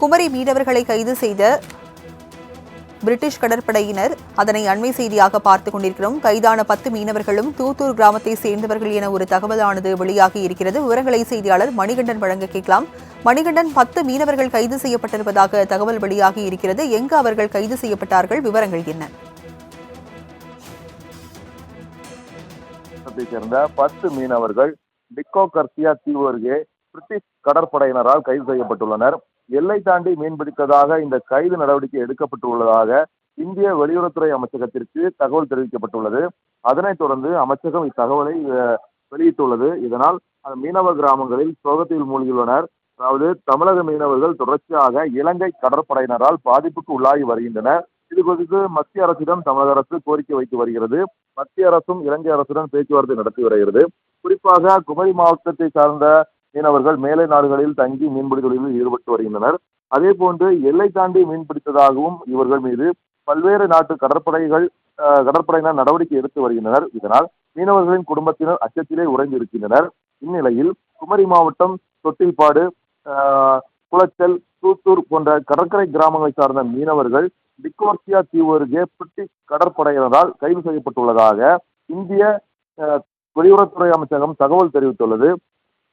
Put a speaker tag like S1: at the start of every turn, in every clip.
S1: குமரி மீனவர்களை கைது செய்த பிரிட்டிஷ் கடற்படையினர் அதனை அண்மை செய்தியாக பார்த்துக் கொண்டிருக்கிறோம். கைதான 10 மீனவர்களும் தூத்தூர் கிராமத்தை சேர்ந்தவர்கள் என ஒரு தகவலானது வெளியாகி இருக்கிறது. விவரங்களை செய்தியாளர் மணிகண்டன் வழங்க கேட்கலாம். மணிகண்டன், 10 மீனவர்கள் கைது செய்யப்பட்டிருப்பதாக தகவல் வெளியாகி இருக்கிறது. எங்கு அவர்கள் கைது செய்யப்பட்டார்கள்? விவரங்கள் என்ன?
S2: சேர்ந்த 10 மீனவர்கள் டிக்கோ கர்சியா தீவு அருகே பிரிட்டிஷ் கடற்படையினரால் கைது செய்யப்பட்டுள்ளனர். எல்லை தாண்டி மீன்பிடித்ததாக இந்த கைது நடவடிக்கை எடுக்கப்பட்டுள்ளதாக இந்திய வெளியுறவுத்துறை அமைச்சகத்திற்கு தகவல் தெரிவிக்கப்பட்டுள்ளது. அதனைத் தொடர்ந்து அமைச்சகம் இத்தகவலை வெளியிட்டுள்ளது. இதனால் மீனவ கிராமங்களில் சோகத்தில் மூழ்கியுள்ளனர். அதாவது தமிழக மீனவர்கள் தொடர்ச்சியாக இலங்கை கடற்படையினரால் பாதிப்புக்கு உள்ளாகி வருகின்றனர். இது குறித்து மத்திய அரசிடம் தமிழக அரசு கோரிக்கை வைத்து வருகிறது. மத்திய அரசும் இலங்கை அரசுடன் பேச்சுவார்த்தை நடத்தி வருகிறது. குறிப்பாக குமரி மாவட்டத்தை சார்ந்த மீனவர்கள் மேலை நாடுகளில் தங்கி மீன்பிடி தொழிலில் ஈடுபட்டு வருகின்றனர். அதே போன்று எல்லை தாண்டி மீன்பிடித்ததாகவும் இவர்கள் மீது பல்வேறு நாட்டு கடற்படையினர் நடவடிக்கை எடுத்து வருகின்றனர். இதனால் மீனவர்களின் குடும்பத்தினர் அச்சத்திலே உறைந்து இருக்கின்றனர். இந்நிலையில் குமரி மாவட்டம் தொட்டில்பாடு, குளச்சல், தூத்தூர் போன்ற கடற்கரை கிராமங்களை சார்ந்த மீனவர்கள் டிக்கோர்சியா தீவு அருகே பிரிட்டிஷ் கடற்படையினரால் கைது செய்யப்பட்டுள்ளதாக இந்திய வெளியுறவுத்துறை அமைச்சகம் தகவல் தெரிவித்துள்ளது.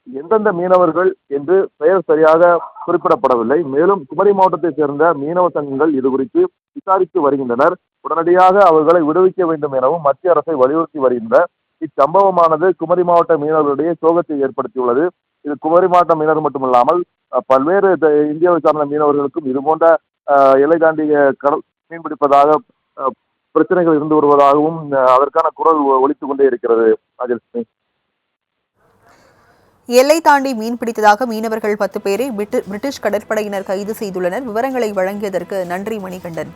S2: எந்தெந்த மீனவர்கள் என்று பெயர் சரியாக குறிப்பிடப்படவில்லை. மேலும் குமரி மாவட்டத்தை சேர்ந்த மீனவ சங்கங்கள் இது குறித்து விசாரித்து வருகின்றனர். உடனடியாக அவர்களை விடுவிக்க வேண்டும் எனவும் மத்திய அரசை வலியுறுத்தி வருகின்ற இச்சம்பவமானது குமரி மாவட்ட மீனவர்களிடையே சோகத்தை ஏற்படுத்தியுள்ளது. இது குமரி மாவட்ட மீனவர் மட்டுமல்லாமல் பல்வேறு இந்தியாவை சார்ந்த மீனவர்களுக்கும் இதுபோன்ற எல்லை தாண்டி கடல் மீன்பிடிப்பதாக பிரச்சனைகள் இருந்து வருவதாகவும் அதற்கான குரல் ஒலித்துக் கொண்டே இருக்கிறது. ராஜலட்சுமி,
S1: எல்லை தாண்டி மீன்பிடித்ததாக மீனவர்கள் 10 பேரை பிரிட்டிஷ் கடற்படையினர் கைது செய்துள்ளனர். விவரங்களை வழங்கியதற்கு நன்றி மணிகண்டன்.